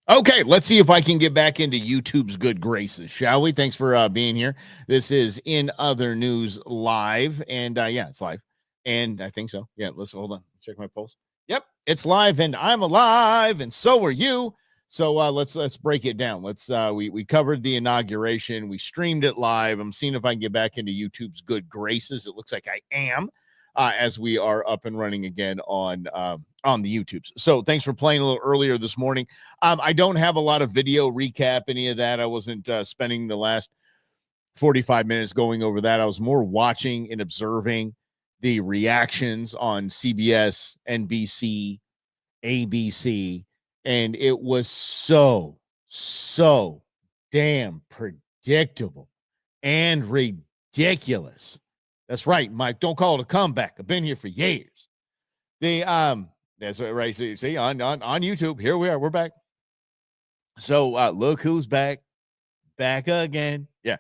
Okay, let's see if I can get back into YouTube's good graces, shall we? Thanks for being here. This is In Other News Live, and yeah, it's live, and I think so. Yeah, let's hold on, check my pulse. Yep, it's live, and I'm alive, and so are you. So let's break it down. We covered the inauguration, we streamed it live. I'm seeing if I can get back into YouTube's good graces. It looks like I am, as we are up and running again on the YouTubes. So thanks for playing a little earlier this morning. I don't have a lot of video recap, any of that. I wasn't spending the last 45 minutes going over that. I was more watching and observing the reactions on CBS, NBC, ABC, and it was so damn predictable and ridiculous. That's right, Mike. Don't call it a comeback. I've been here for years. That's right. See on YouTube. Here we are. We're back. So look who's back again. Yeah.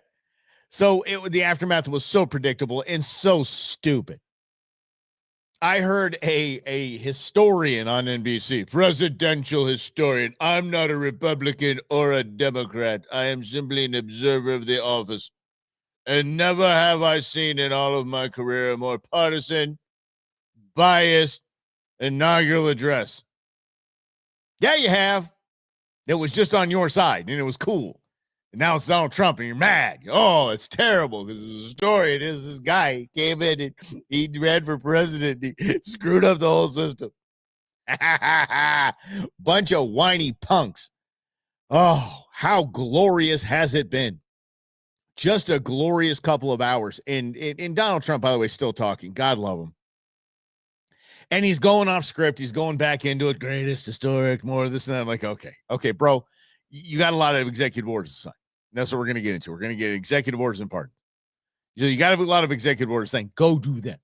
So the aftermath was so predictable and so stupid. I heard a historian on NBC, presidential historian. I'm not a Republican or a Democrat. I am simply an observer of the office. And never have I seen in all of my career a more partisan, biased inaugural address. Yeah, you have. It was just on your side, and it was cool. And now it's Donald Trump, and you're mad. Oh, it's terrible because it's a story. It is this guy. He came in and he ran for president. And he screwed up the whole system. Bunch of whiny punks. Oh, how glorious has it been? Just a glorious couple of hours. And Donald Trump, by the way, still talking. God love him. And he's going off script. He's going back into it. Greatest, historic, more of this and that. I'm like, okay, bro, you got a lot of executive orders to sign. That's what we're going to get into. We're going to get executive orders and pardons. So you got a lot of executive orders saying, go do them.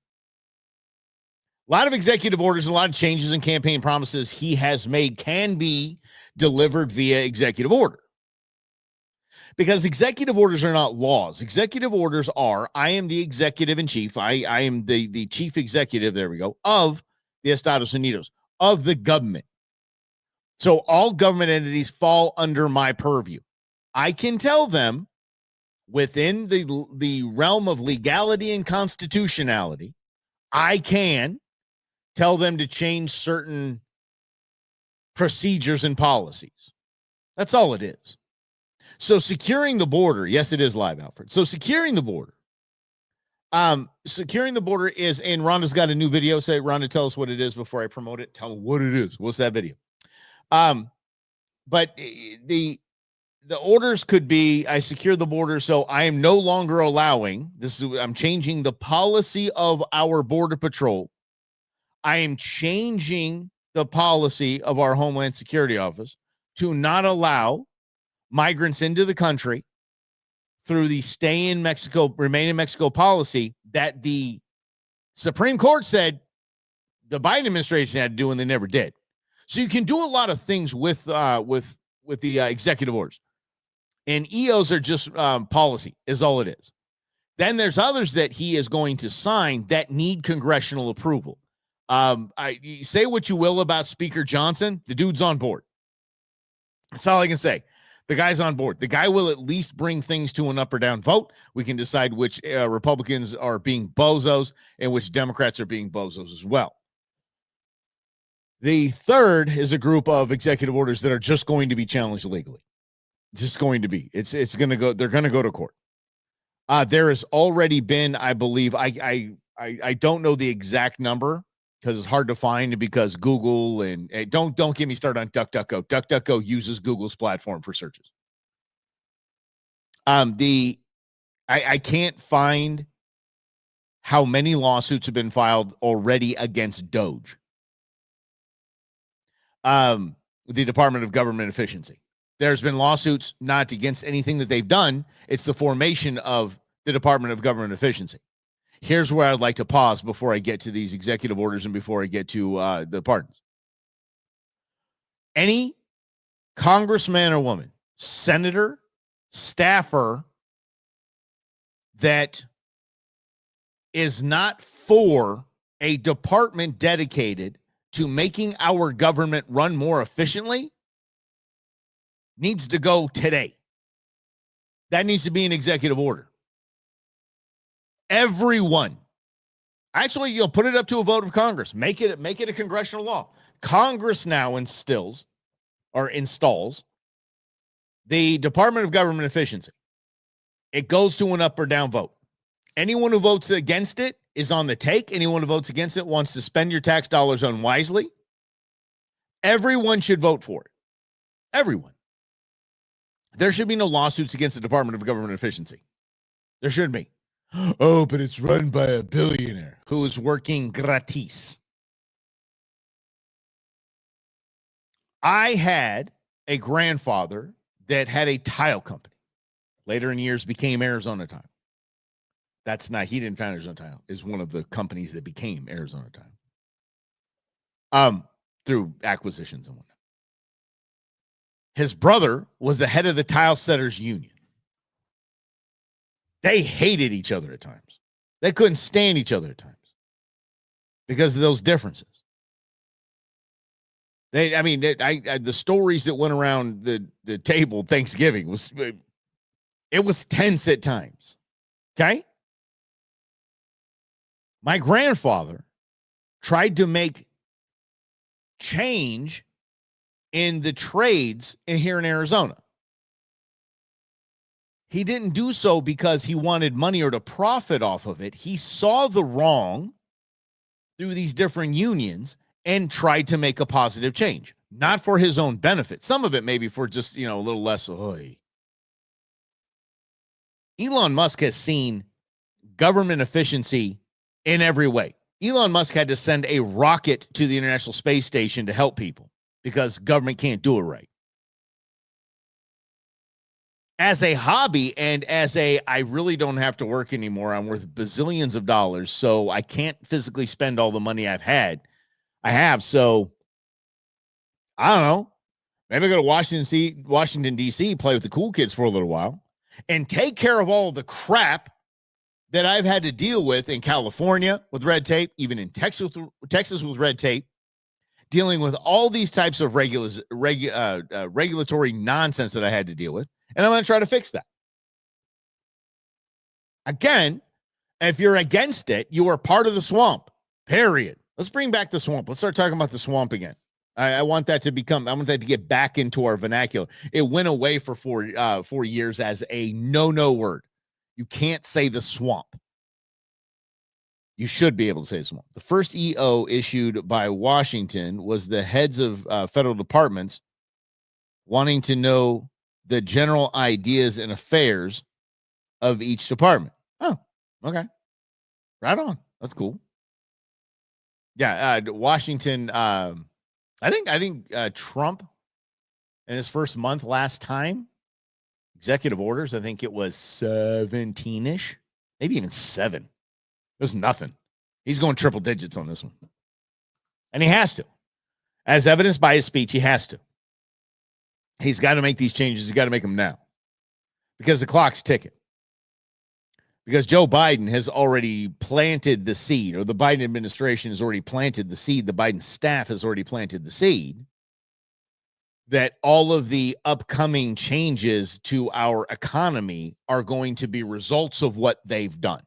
A lot of executive orders, a lot of changes in campaign promises he has made can be delivered via executive order. Because executive orders are not laws. Executive orders are, I am the executive in chief. I am the chief executive, there we go, of the Estados Unidos, of the government. So all government entities fall under my purview. I can tell them within the realm of legality and constitutionality, I can tell them to change certain procedures and policies. That's all it is. So securing the border, yes, it is live, Alfred. So securing the border is, and Rhonda's got a new video. Say, Rhonda, tell us what it is before I promote it. Tell me what it is. What's that video? But the orders could be, I secure the border, so I am no longer allowing this. I'm changing the policy of our Border Patrol. I am changing the policy of our Homeland Security Office to not allow migrants into the country through the stay in Mexico, remain in Mexico policy that the Supreme Court said the Biden administration had to do and they never did. So you can do a lot of things with the executive orders, and EOs are just policy is all it is. Then there's others that he is going to sign that need congressional approval. You say what you will about Speaker Johnson, the dude's on board. That's all I can say. The guy's on board. The guy will at least bring things to an up or down vote. We can decide which Republicans are being bozos and which Democrats are being bozos as well. The third is a group of executive orders that are just going to be challenged legally. It's just going to be. It's going to go. They're going to go to court. There has already been, I believe, I don't know the exact number because it's hard to find because Google and don't get me started on DuckDuckGo. DuckDuckGo uses Google's platform for searches. I can't find how many lawsuits have been filed already against Doge. The Department of Government Efficiency. There's been lawsuits not against anything that they've done. It's the formation of the Department of Government Efficiency. Here's where I'd like to pause before I get to these executive orders and before I get to the pardons. Any congressman or woman, senator, staffer that is not for a department dedicated to making our government run more efficiently needs to go today. That needs to be an executive order. Everyone. Actually, you'll put it up to a vote of Congress. Make it a congressional law. Congress now installs the Department of Government Efficiency. It goes to an up or down vote. Anyone who votes against it is on the take. Anyone who votes against it wants to spend your tax dollars unwisely. Everyone should vote for it. Everyone. There should be no lawsuits against the Department of Government Efficiency. There should be. Oh, but it's run by a billionaire who is working gratis. I had a grandfather that had a tile company. Later in years became Arizona Tile. That's not, he didn't found Arizona Tile. Is one of the companies that became Arizona Tile. Through acquisitions and whatnot. His brother was the head of the Tile Setters Union. They hated each other at times. They couldn't stand each other at times because of those differences. The stories that went around the table Thanksgiving was tense at times. Okay? My grandfather tried to make change in the trades here in Arizona. He didn't do so because he wanted money or to profit off of it. He saw the wrong through these different unions and tried to make a positive change, not for his own benefit. Some of it maybe for just, a little less. Elon Musk has seen government efficiency in every way. Elon Musk had to send a rocket to the International Space Station to help people because government can't do it right. As a hobby and I really don't have to work anymore. I'm worth bazillions of dollars, so I can't physically spend all the money I have. So I don't know. Maybe I go to Washington, D.C., play with the cool kids for a little while and take care of all the crap that I've had to deal with in California with red tape, even in Texas with red tape, dealing with all these types of regulatory nonsense that I had to deal with. And I'm going to try to fix that. Again, if you're against it, you are part of the swamp, period. Let's bring back the swamp. Let's start talking about the swamp again. I want that to get back into our vernacular. It went away for 4 years as a no word. You can't say the swamp. You should be able to say the swamp. The first EO issued by Washington was the heads of federal departments wanting to know the general ideas and affairs of each department. Oh, okay. Right on. That's cool. Yeah, Washington, I think Trump in his first month last time, executive orders, I think it was 17-ish, maybe even 7. It was nothing. He's going triple digits on this one. And he has to. As evidenced by his speech, he has to. He's got to make these changes. He's got to make them now because the clock's ticking. Because Joe Biden has already planted the seed, or the Biden administration has already planted the seed. The Biden staff has already planted the seed that all of the upcoming changes to our economy are going to be results of what they've done.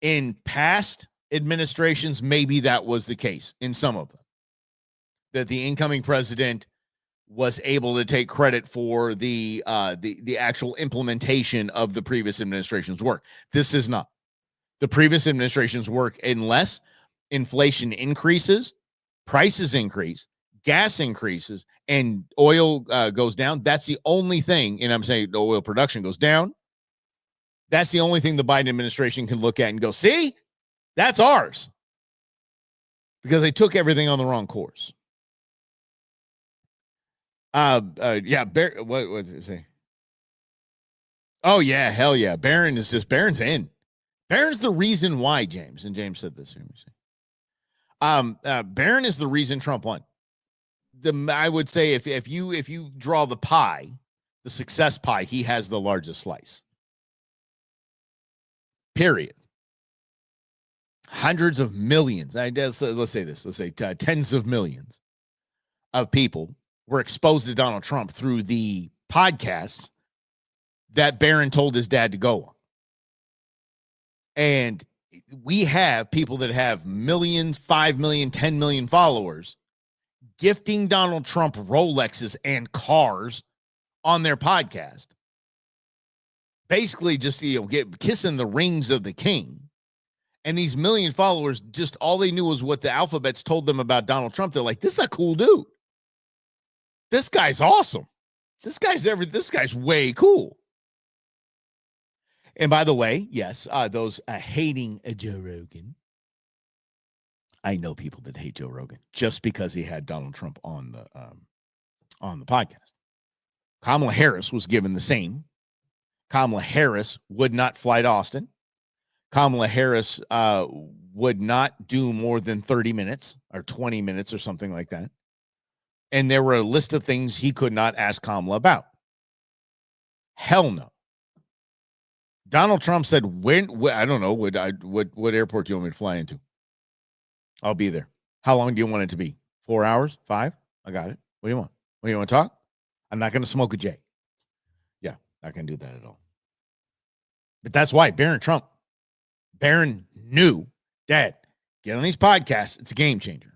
In past administrations, maybe that was the case in some of them, that the incoming president was able to take credit for the actual implementation of the previous administration's work. This is not the previous administration's work unless inflation increases, prices increase, gas increases, and oil goes down. That's the only thing, and I'm saying the oil production goes down. That's the only thing the Biden administration can look at and go, see, that's ours. Because they took everything on the wrong course. What did it say? Oh yeah, hell yeah. Barron's in. Barron's the reason why, James. And James said this. Barron is the reason Trump won. I would say if you draw the pie, the success pie, he has the largest slice. Period. Hundreds of millions. Let's say tens of millions of people were exposed to Donald Trump through the podcasts that Barron told his dad to go on. And we have people that have millions, 5 million, 10 million followers gifting Donald Trump Rolexes and cars on their podcast. Basically just, kissing the rings of the king. And these million followers, just all they knew was what the alphabets told them about Donald Trump. They're like, this is a cool dude. This guy's awesome. This guy's way cool. And by the way, yes, those hating Joe Rogan. I know people that hate Joe Rogan just because he had Donald Trump on the podcast. Kamala Harris was given the same. Kamala Harris would not fly to Austin. Kamala Harris would not do more than 30 minutes or 20 minutes or something like that. And there were a list of things he could not ask Kamala about. Hell no. Donald Trump said, I don't know, what airport do you want me to fly into? I'll be there. How long do you want it to be? 4 hours? 5? I got it. What do you want? What do you want to talk? I'm not going to smoke a J. Yeah, not going to do that at all. But that's why Barron knew, Dad, get on these podcasts. It's a game changer.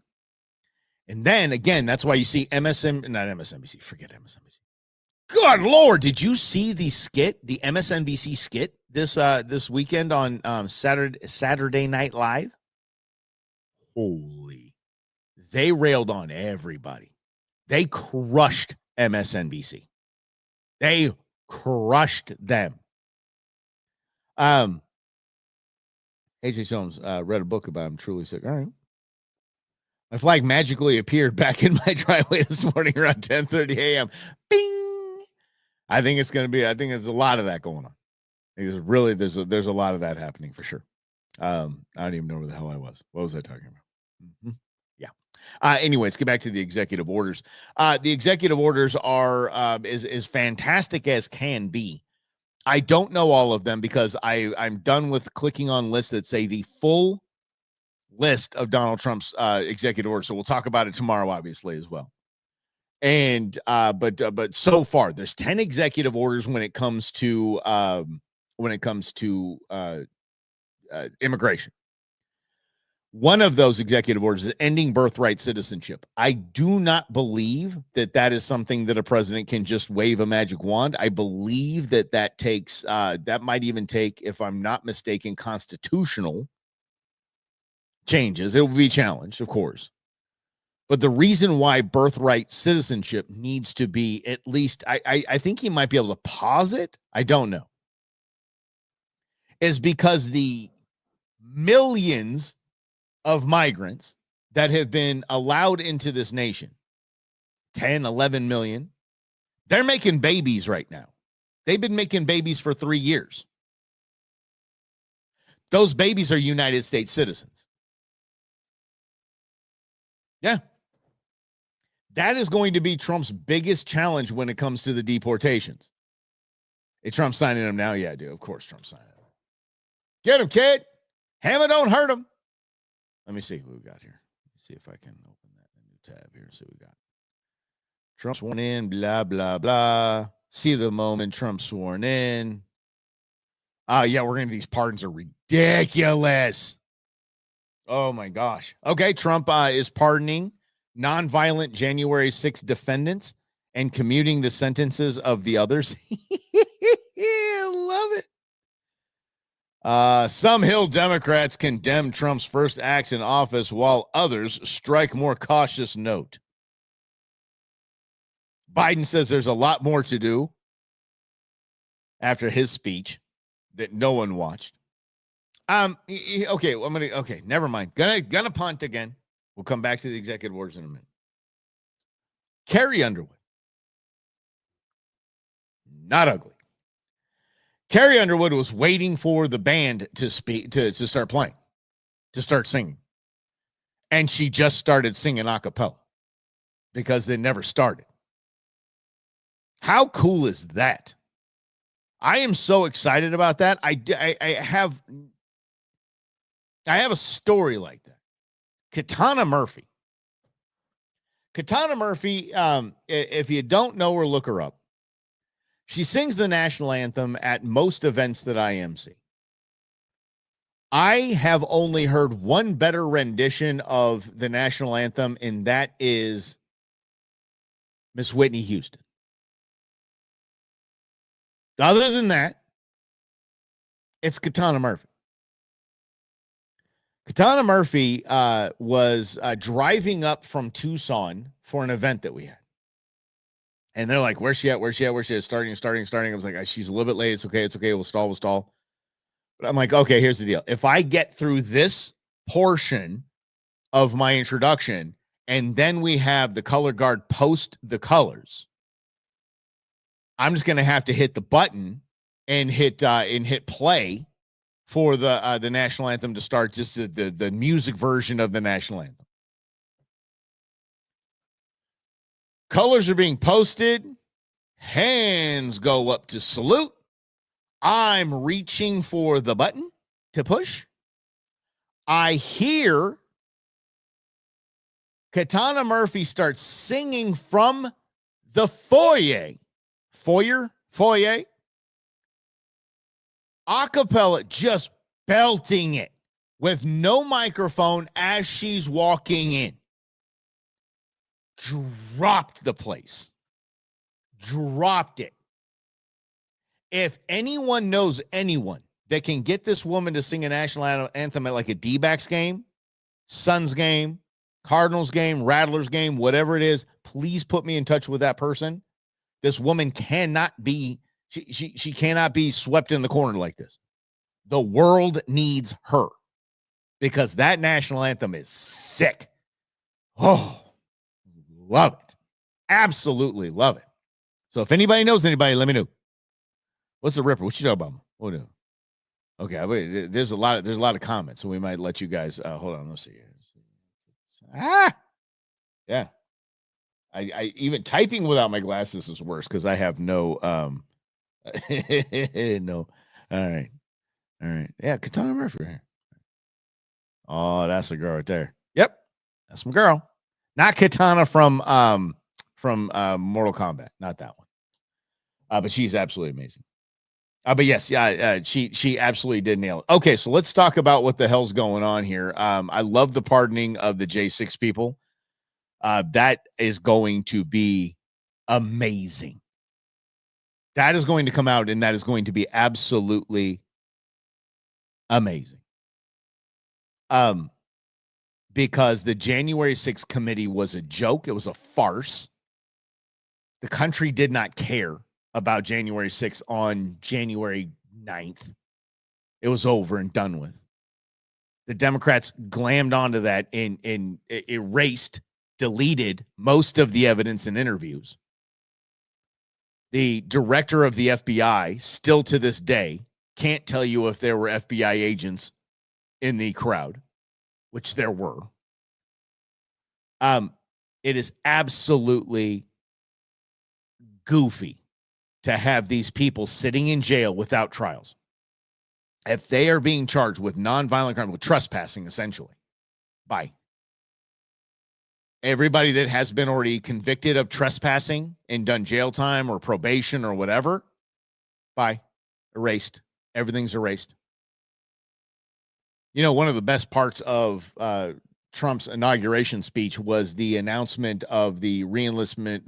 And then, again, that's why you see not MSNBC, forget MSNBC. Good Lord, did you see the MSNBC skit this weekend on Saturday Night Live? Holy. They railed on everybody. They crushed MSNBC. They crushed them. AJ Jones read a book about him, truly sick. All right. My flag magically appeared back in my driveway this morning around 10:30 a.m. Bing. I think there's a lot of that going on. There's a lot of that happening for sure. I don't even know where the hell I was. What was I talking about? Mm-hmm. Yeah. Anyways, get back to the executive orders. The executive orders are as fantastic as can be. I don't know all of them because I'm done with clicking on lists that say the full list of Donald Trump's executive orders. So we'll talk about it tomorrow, obviously, as well. And but so far, there's 10 executive orders when it comes to immigration. One of those executive orders is ending birthright citizenship. I do not believe that is something that a president can just wave a magic wand. I believe that takes that might even take, if I'm not mistaken, constitutional changes. It will be challenged, of course. But the reason why birthright citizenship needs to be at least, I think he might be able to pause it. I don't know. Is because the millions of migrants that have been allowed into this nation, 10, 11 million, they're making babies right now. They've been making babies for 3 years. Those babies are United States citizens. Yeah. That is going to be Trump's biggest challenge when it comes to the deportations. Hey, Trump's signing them now? Yeah, I do. Of course, Trump's signing them. Get him, kid. Hammer don't hurt him. Let me see who we got here. Let's see if I can open that new tab here. See what we got. Trump sworn in, blah, blah, blah. See the moment Trump sworn in. Yeah, we're going to, these pardons are ridiculous. Oh, my gosh. Okay, Trump is pardoning nonviolent January 6th defendants and commuting the sentences of the others. I love it. Some Hill Democrats condemn Trump's first acts in office while others strike more cautious note. Biden says there's a lot more to do after his speech that no one watched. Okay, never mind. Gonna punt again. We'll come back to the executive orders in a minute. Carrie Underwood. Not ugly. Carrie Underwood was waiting for the band to start playing, to start singing. And she just started singing a cappella because they never started. How cool is that? I am so excited about that. I have a story like that. Katana Murphy. Katana Murphy, if you don't know her, look her up. She sings the national anthem at most events that I MC. I have only heard one better rendition of the national anthem, and that is Miss Whitney Houston. Other than that, it's Katana Murphy. Katana Murphy was driving up from Tucson for an event that we had. And they're like, where's she at? Where's she at? Where's she at? Starting. I was like, she's a little bit late. It's okay. We'll stall. But I'm like, okay, here's the deal. If I get through this portion of my introduction, and then we have the color guard post the colors, I'm just going to have to hit the button and hit play for the national anthem to start, just the music version of the national anthem. Colors are being posted. Hands go up to salute. I'm reaching for the button to push. I hear Katana Murphy starts singing from the foyer. Acapella, just belting it with no microphone as she's walking in. Dropped the place. Dropped it. If anyone knows anyone that can get this woman to sing a national anthem at like a D-backs game, Suns game, Cardinals game, Rattlers game, whatever it is, please put me in touch with that person. This woman cannot be, she cannot be swept in the corner like this. The world needs her because that national anthem is sick. Oh, love it. Absolutely love it. So if anybody knows anybody, let me know. What's the ripper? What you talking about? What do? Okay, there's a lot of comments, so we might let you guys hold on. Let's see here. Yeah. I even typing without my glasses is worse because I have no no. All right. Yeah, Katana Murphy right here. Oh, that's a girl right there. Yep, that's my girl. Not Katana from Mortal Kombat. Not that one. But she's absolutely amazing. But yes, she absolutely did nail it. Okay, so let's talk about what the hell's going on here. I love the pardoning of the J6 people. That is going to be amazing. That is going to come out, and that is going to be absolutely amazing. Because the January 6th committee was a joke. It was a farce. The country did not care about January 6th on January 9th. It was over and done with. The Democrats glammed onto that and erased, deleted most of the evidence and interviews. The director of the FBI, still to this day, can't tell you if there were FBI agents in the crowd, which there were. It is absolutely goofy to have these people sitting in jail without trials. If they are being charged with nonviolent crime, with trespassing, essentially, by everybody that has been already convicted of trespassing and done jail time or probation or whatever, by erased. Everything's erased. You know, one of the best parts of Trump's inauguration speech was the announcement of the reinstatement,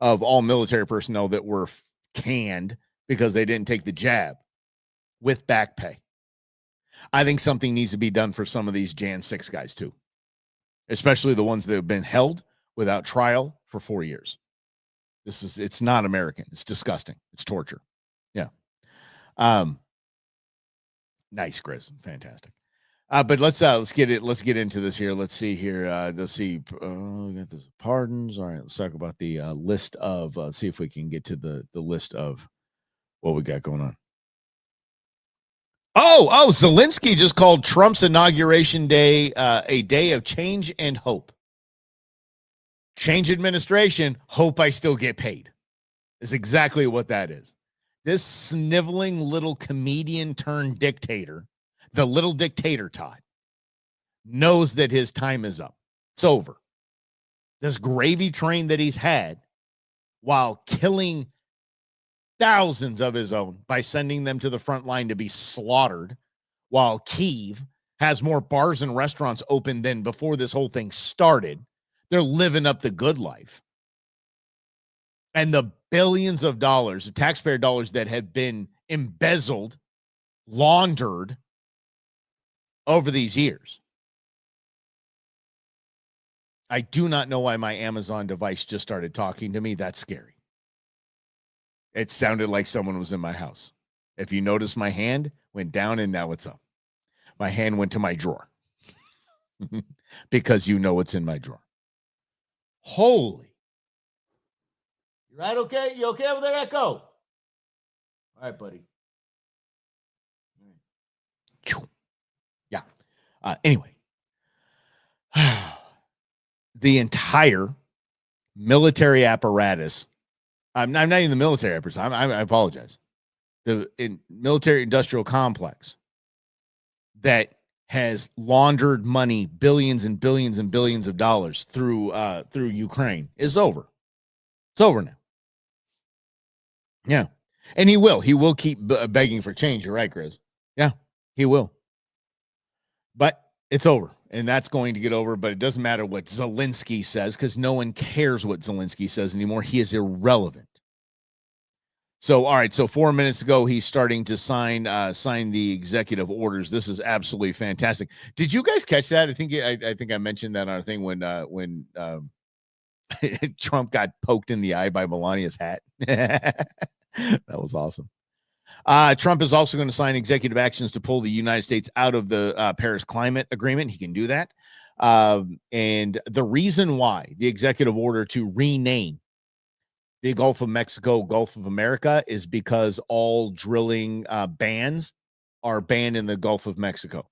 of all military personnel that were canned because they didn't take the jab with back pay. I think something needs to be done for some of these Jan 6 guys too, especially the ones that have been held without trial for 4 years. It's not American. It's disgusting. It's torture. Yeah. Nice, Chris. Fantastic. But let's get into this here. Let's see here. Let's see. We got the pardons. All right. Let's talk about the list of. See if we can get to the list of what we got going on. Oh, Zelensky just called Trump's inauguration day a day of change and hope. Change administration. Hope I still get paid. Is exactly what that is. This sniveling little comedian turned dictator. The little dictator, Todd, knows that his time is up. It's over. this gravy train that he's had while killing thousands of his own by sending them to the front line to be slaughtered, while Kyiv has more bars and restaurants open than before this whole thing started. They're living up the good life. And the billions of dollars, of taxpayer dollars that have been embezzled, laundered over these years. I do not know why my Amazon device just started talking to me. That's scary. It sounded like someone was in my house. If you notice, my hand went down and now it's up. My hand went to my drawer because you know what's in my drawer. Holy. You right? Okay? You okay over there, Echo? All right, buddy. Yeah. Anyway, the entire military apparatus. I'm not even the military apparatus. I apologize. The military industrial complex that has laundered money, billions and billions and billions of dollars through Ukraine is over. It's over now. Yeah. And he will keep begging for change. You're right, Chris. Yeah, he will. But it's over. And that's going to get over. But it doesn't matter what Zelensky says because no one cares what Zelensky says anymore. He is irrelevant. So, all right. So 4 minutes ago, he's starting to sign the executive orders. This is absolutely fantastic. Did you guys catch that? I think I mentioned that on a thing when Trump got poked in the eye by Melania's hat. That was awesome. Trump is also going to sign executive actions to pull the United States out of the Paris Climate Agreement. He can do that. And the reason why the executive order to rename the Gulf of Mexico, Gulf of America, is because all drilling bans are banned in the Gulf of Mexico,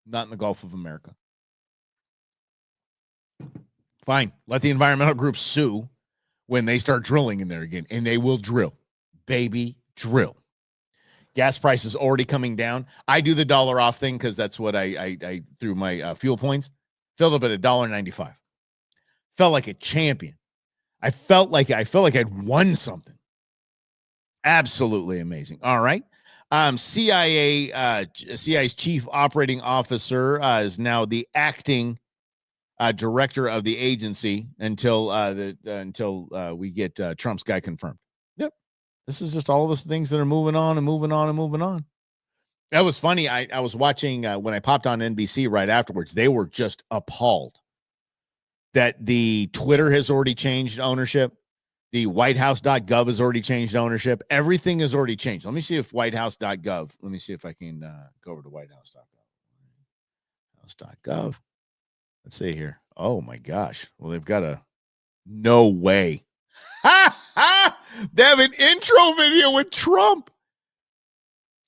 not in the Gulf of America. Fine. Let the environmental groups sue when they start drilling in there again, and they will drill. Baby, drill. Gas prices already coming down. I do the dollar off thing because that's what I through my fuel points. Filled up at $1.95. Felt like a champion. I felt like I'd won something. Absolutely amazing. All right. CIA's chief operating officer is now the acting director of the agency until we get Trump's guy confirmed. Yep. This is just all those things that are moving on and moving on and moving on. That was funny. I was watching when I popped on NBC right afterwards. They were just appalled that the Twitter has already changed ownership. The whitehouse.gov has already changed ownership. Everything has already changed. Let me see if whitehouse.gov. Let me see if I can go over to whitehouse.gov. House.gov. Let's see here. Oh, my gosh. Well, they've got a no way. They have an intro video with Trump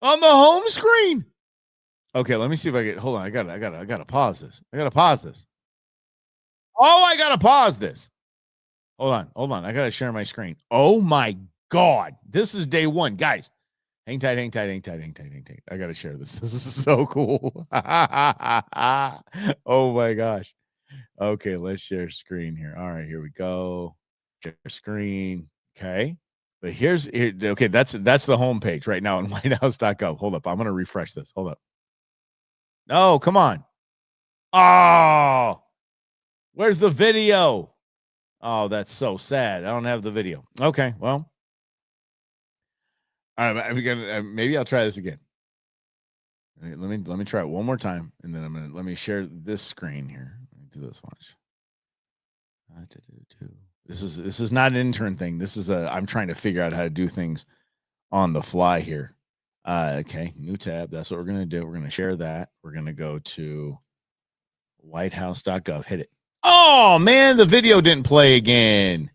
on the home screen. Okay, let me see if I get. Hold on. I gotta pause this. I gotta pause this. Oh, I gotta pause this. Hold on. I gotta share my screen. Oh my God. This is day one. Guys, hang tight. I gotta share this. This is so cool. Oh my gosh. Okay, let's share screen here. All right, here we go. Share screen. Okay. But okay, that's the homepage right now on whitehouse.gov. Hold up. I'm gonna refresh this. Hold up. No, come on. Oh, where's the video? Oh, that's so sad. I don't have the video. Okay, well. All right, maybe I'll try this again. Let me try it one more time, and then let me share this screen here. Let me do this. Watch. This is not an intern thing. This is I'm trying to figure out how to do things on the fly here. Okay, new tab. That's what we're gonna do. We're gonna share that. We're gonna go to whitehouse.gov. Hit it. Oh man, the video didn't play again.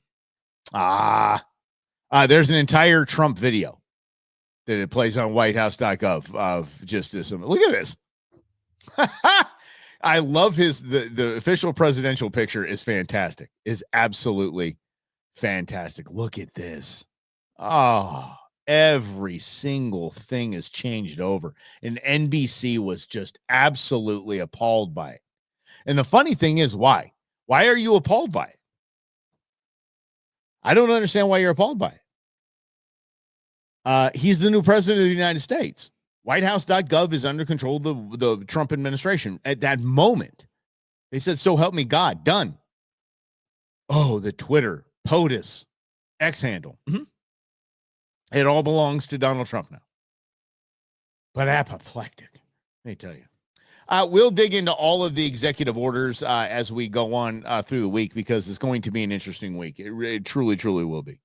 There's an entire Trump video that it plays on whitehouse.gov of just this. Look at this. I love the official presidential picture is fantastic. Is absolutely fantastic. Look at this. Oh, every single thing has changed over. And NBC was just absolutely appalled by it. And the funny thing is, why? Why are you appalled by it? I don't understand why you're appalled by it. He's the new president of the United States. WhiteHouse.gov is under control of the Trump administration. At that moment, they said, so help me God, done. Oh, the Twitter, POTUS, X handle. Mm-hmm. It all belongs to Donald Trump now. But apoplectic, let me tell you. We'll dig into all of the executive orders as we go on through the week, because it's going to be an interesting week. It truly, truly will be.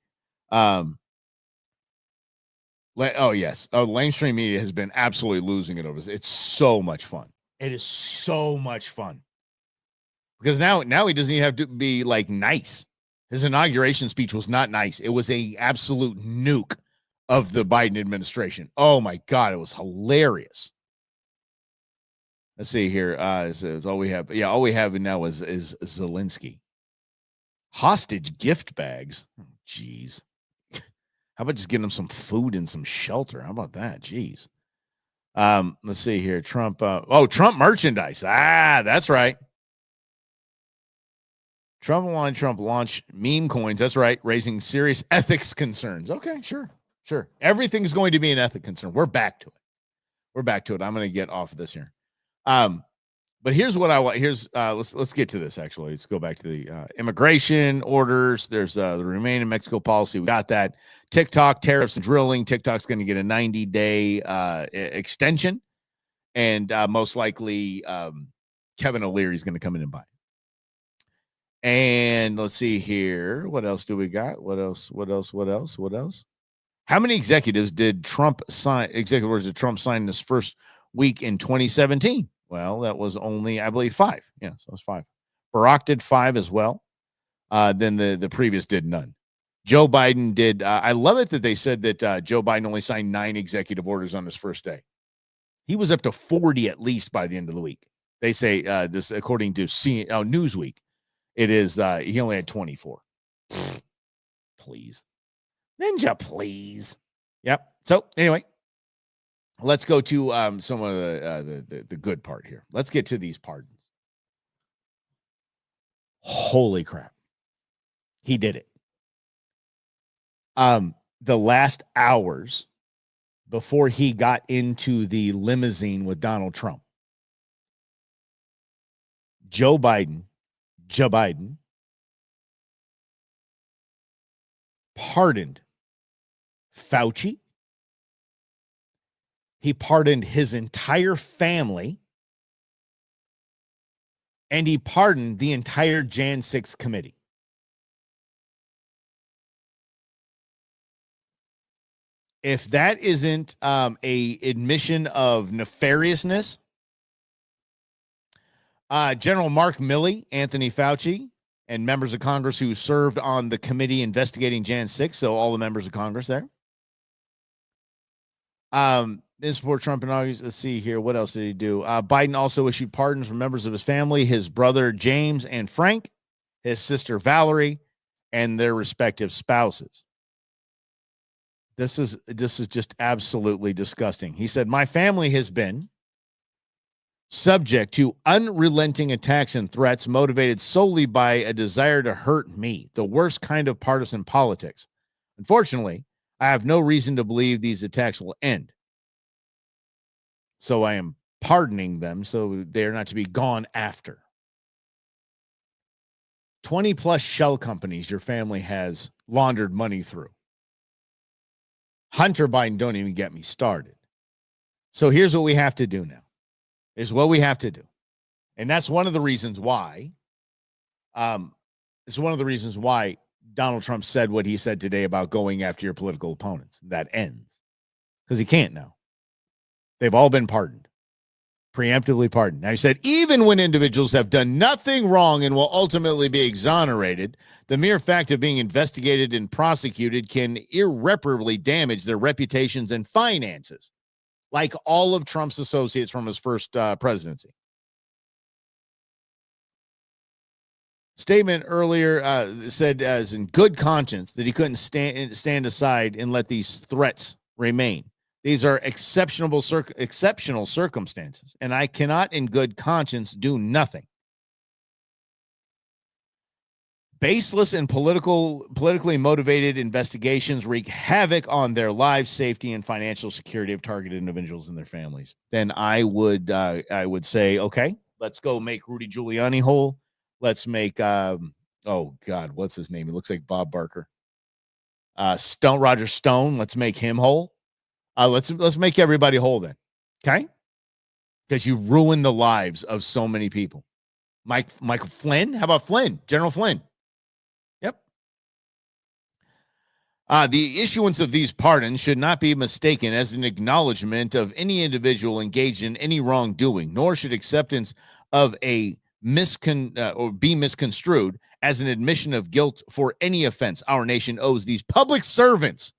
Yes. Lamestream media has been absolutely losing it over this. It's so much fun. It is so much fun. Because now he doesn't even have to be like nice. His inauguration speech was not nice. It was a absolute nuke of the Biden administration. Oh my God, it was hilarious. Let's see here. Is all we have. Yeah, all we have now is Zelensky. Hostage gift bags. Oh, jeez. How about just getting them some food and some shelter? How about that? Jeez. Let's see here. Trump. Trump merchandise. That's right. Trump launch meme coins. That's right. Raising serious ethics concerns. Okay, sure. Everything's going to be an ethic concern. We're back to it. I'm going to get off of this here. But here's what I want. Let's get to this. Actually, let's go back to the immigration orders. There's the Remain in Mexico policy. We got that. TikTok tariffs and drilling. TikTok's going to get a 90-day extension, and most likely Kevin O'Leary is going to come in and buy it. And let's see here. What else do we got? What else? How many executives did Trump sign? Executive orders did Trump sign this first week in 2017? Well, that was only, I believe, 5. Yeah, so it was 5. Barack did 5 as well. Then the previous did none. Joe Biden did. I love it that they said that Joe Biden only signed 9 executive orders on his first day. He was up to 40 at least by the end of the week. They say this according to Newsweek. It is he only had 24. Please. Ninja, please. Yep. So anyway, let's go to some of the good part here. Let's get to these pardons. Holy crap. He did it. The last hours before he got into the limousine with Donald Trump, Joe Biden pardoned Fauci. He pardoned his entire family. And he pardoned the entire Jan 6 committee. If that isn't a admission of nefariousness, General Mark Milley, Anthony Fauci, and members of Congress who served on the committee investigating Jan 6, so all the members of Congress there. This before Trump inaugurated. Let's see here. What else did he do? Biden also issued pardons for members of his family, his brother James and Frank, his sister Valerie, and their respective spouses. This is just absolutely disgusting. He said, my family has been subject to unrelenting attacks and threats motivated solely by a desire to hurt me, the worst kind of partisan politics. Unfortunately, I have no reason to believe these attacks will end. So I am pardoning them so they are not to be gone after. 20 plus shell companies your family has laundered money through. Hunter Biden, don't even get me started. So here's what we have to do now. And that's one of the reasons why Donald Trump said what he said today about going after your political opponents. That ends. Because he can't now. They've all been pardoned. Preemptively pardoned. Now he said, even when individuals have done nothing wrong and will ultimately be exonerated, the mere fact of being investigated and prosecuted can irreparably damage their reputations and finances, like all of Trump's associates from his first presidency. Statement earlier said as in good conscience that he couldn't stand aside and let these threats remain. These are exceptional circumstances, and I cannot in good conscience do nothing. Baseless and politically motivated investigations wreak havoc on their lives, safety, and financial security of targeted individuals and their families. Then I would say, okay, let's go make Rudy Giuliani whole. Let's make oh God, what's his name? He looks like Bob Barker. Roger Stone. Let's make him whole. Let's make everybody whole then, okay? Because you ruin the lives of so many people. Michael Flynn. How about Flynn? General Flynn. Yep. The issuance of these pardons should not be mistaken as an acknowledgement of any individual engaged in any wrongdoing, nor should acceptance of a or be misconstrued as an admission of guilt for any offense. Our nation owes these public servants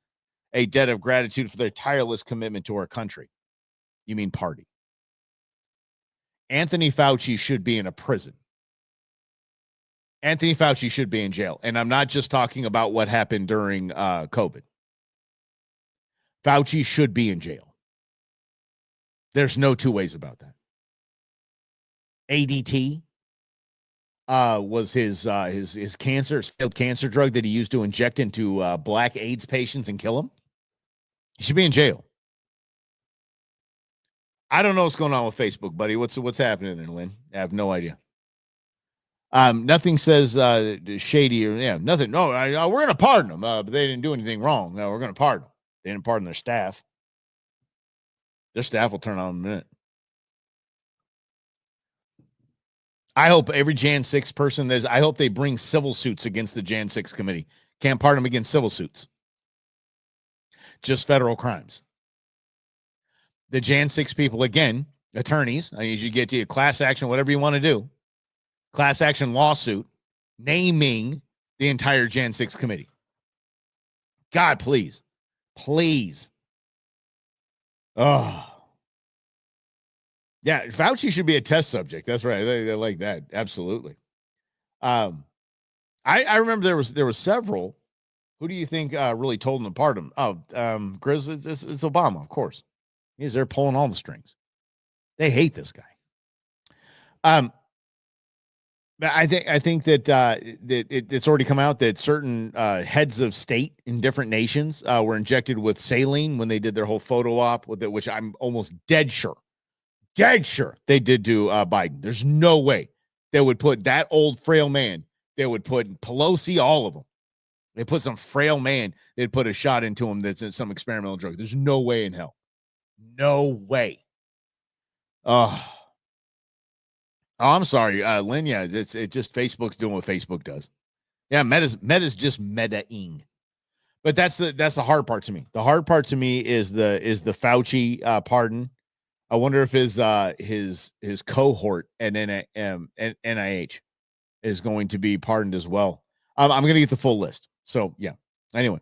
a debt of gratitude for their tireless commitment to our country. You mean party. Anthony Fauci should be in a prison. Anthony Fauci should be in jail. And I'm not just talking about what happened during COVID. Fauci should be in jail. There's no two ways about that. ADT was his cancer, his failed cancer drug that he used to inject into black AIDS patients and kill them. He should be in jail. I don't know what's going on with Facebook, buddy. What's happening there, Lynn? I have no idea. Nothing says shady or nothing. No, we're going to pardon them, but they didn't do anything wrong. No, we're going to pardon them. They didn't pardon their staff. Their staff will turn on in a minute. I hope every Jan 6 person I hope they bring civil suits against the Jan 6 committee. Can't pardon them against civil suits. Just federal crimes. The Jan 6 people, again, attorneys, I need you to get to a class action, whatever you want to do. Class action lawsuit naming the entire Jan 6 committee. God, please. Please. Oh. Yeah, Fauci should be a test subject. That's right. They like that. Absolutely. I remember there was several. Who do you think really told him to pardon him? Oh, Grizz, it's Obama, of course. He's there pulling all the strings. They hate this guy. I think that it's already come out that certain heads of state in different nations were injected with saline when they did their whole photo op with it, which I'm almost dead sure they did to Biden. There's no way they would put that old frail man. They would put Pelosi, all of them. They put some frail man. They'd put a shot into him that's in some experimental drug. There's no way in hell. No way. Oh, I'm sorry, Lynn. Yeah, it just Facebook's doing what Facebook does. Yeah, Meta's just meta-ing. But that's the hard part to me. The hard part to me is the Fauci pardon. I wonder if his cohort and NIH is going to be pardoned as well. I'm going to get the full list. So yeah. Anyway,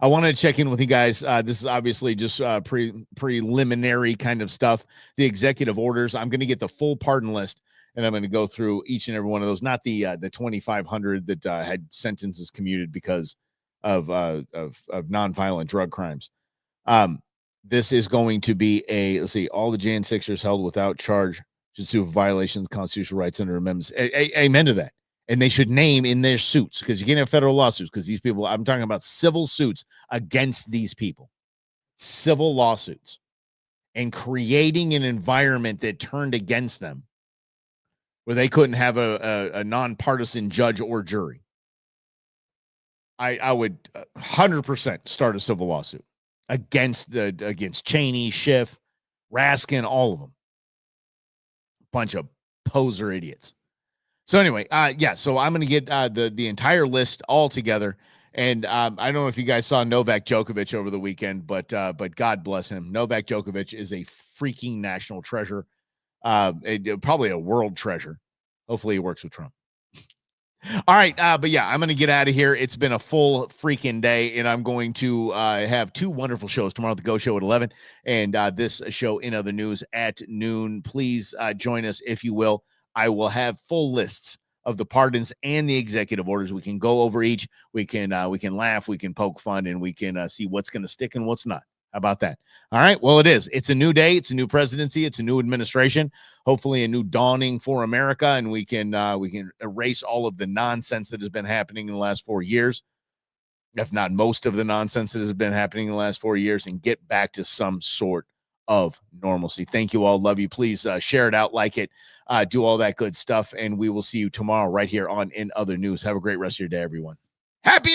I wanted to check in with you guys. This is obviously just preliminary kind of stuff. The executive orders. I'm going to get the full pardon list, and I'm going to go through each and every one of those. Not the 2,500 that had sentences commuted because of nonviolent drug crimes. This is going to be let's see, all the Jan 6ers held without charge should sue for violations of constitutional rights under amendments. Amen to that. And they should name in their suits, because you can't have federal lawsuits, because these people, I'm talking about civil suits against these people, civil lawsuits, and creating an environment that turned against them where they couldn't have a nonpartisan judge or jury. I would 100% start a civil lawsuit against Cheney, Schiff, Raskin, all of them. Bunch of poser idiots. So anyway, so I'm going to get the entire list all together. And I don't know if you guys saw Novak Djokovic over the weekend, but God bless him. Novak Djokovic is a freaking national treasure, probably a world treasure. Hopefully he works with Trump. All right, but yeah, I'm going to get out of here. It's been a full freaking day, and I'm going to have two wonderful shows tomorrow. The Go Show at 11, and this show in other news at noon. Please join us if you will. I will have full lists of the pardons and the executive orders. We can go over each. We can laugh, we can poke fun, and we can see what's going to stick and what's not. How about that? All right. Well, it is. It's a new day. It's a new presidency. It's a new administration. Hopefully, a new dawning for America, and we can erase all of the nonsense that has been happening in the last 4 years, if not most of the nonsense that has been happening in the last 4 years, and get back to some sort of normalcy. Thank you all. Love you. Please share it out, like it, do all that good stuff, and we will see you tomorrow right here on In Other News. Have a great rest of your day, everyone. Happy